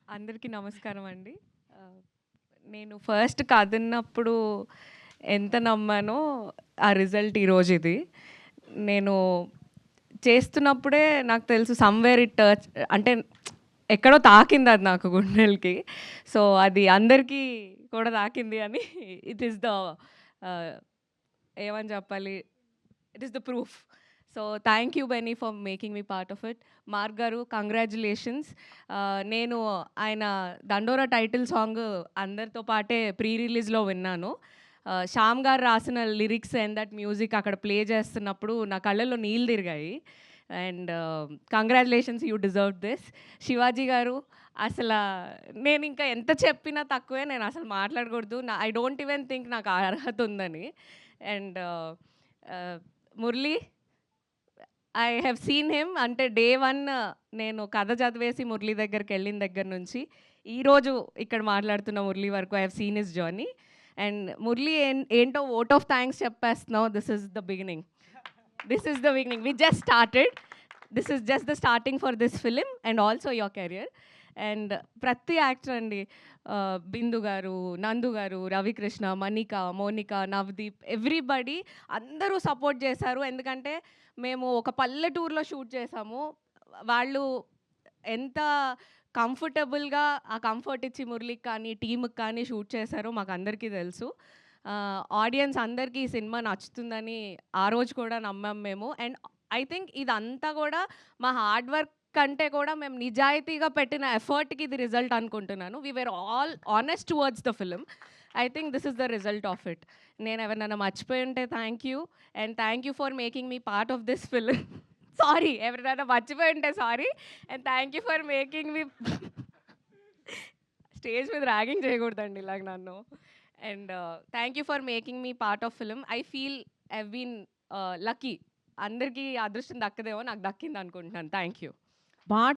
అందరికీ నమస్కారం అండి. నేను ఫస్ట్ కథన్నప్పుడు ఎంత నమ్మానో ఆ రిజల్ట్ ఈరోజు ఇది. నేను చేస్తున్నప్పుడే నాకు తెలుసు సమ్‌వేర్ ఇట్ టచ్ అంటే ఎక్కడో తాకింది అది నాకు గుండెలకి. సో, అది అందరికీ కూడా తాకింది అని ఇట్ ఈస్ ద ఆహ్, ఏమని చెప్పాలి? It is the proof. So, thank you Benny for making me part of it. Mark గారు కంగ్రాచ్యులేషన్స్. నేను ఆయన 'దండోరా' టైటిల్ సాంగ్ అందరితో పాటే ప్రీ రిలీజ్‌లో విన్నాను. శ్యామ్ గారు రాసిన లిరిక్స్ అండ్ దట్ మ్యూజిక్ అక్కడ ప్లే చేస్తున్నప్పుడు నా కళ్ళల్లో నీళ్ళు తిరిగాయి. And congratulations, you deserve this. Shivaji గారు అసల నేనింకా ఎంత చెప్పినా తక్కువే. నేను అసలు మాట్లాడకూడదు. ఐ డోంట్ ఈవెన్ థింక్ నాకు ఆ అర్హత ఉందని. And Murali, I have seen him అంటే డే 1 నేను కథ చదివేసి మురళి దగ్గరికెళ్ళిన దగ్గర నుంచి, ఈరోజు ఇక్కడ మాట్లాడుతున్న మురళి వరకు I have seen his journey. And Murali ఏంటో వోట్ ఆఫ్ థాంక్స్ చెప్పేస్తున్నావు. This is the beginning. This is the beginning. We just started. This is just the starting for this film and also your career. And ప్రతి actor అండి, Bindu garu, Nandu garu, Ravikrishna, Manika, Monica, Navdeep, everybody అందరూ support చేశారు. ఎందుకంటే మేము ఒక పల్లెటూరులో shoot చేసాము. వాళ్ళు ఎంత కంఫర్టబుల్‌గా ఆ కంఫర్ట్ ఇచ్చి మురళికి కానీ, టీమ్‌కి కానీ షూట్ చేశారో మాకందరికీ తెలుసు. ఆడియన్స్ అందరికీ ఈ సినిమా నచ్చుతుందని ఆ రోజు కూడా నమ్మాం మేము. అండ్ ఐ థింక్ ఇదంతా కూడా మా హార్డ్ వర్క్ కంటే కూడా మేము నిజాయితీగా పెట్టిన ఎఫర్ట్‌కి ఇది రిజల్ట్ అనుకుంటున్నాను. We were all honest towards the film. I think this is the result of it. నేను ఎవరినైనా మర్చిపోయి ఉంటే thank you. And thank you for making me part of this film. Sorry, ఎవరినైనా మర్చిపోయి ఉంటే sorry. And thank you for making me stage మీద ragging చేయకూడదండి ఇలాగ నన్ను. And thank you for making me part of film. I feel I've been lucky. అందరికీ అదృష్టం దక్కదేమో, నాకు దక్కింది అనుకుంటున్నాను. Thank you.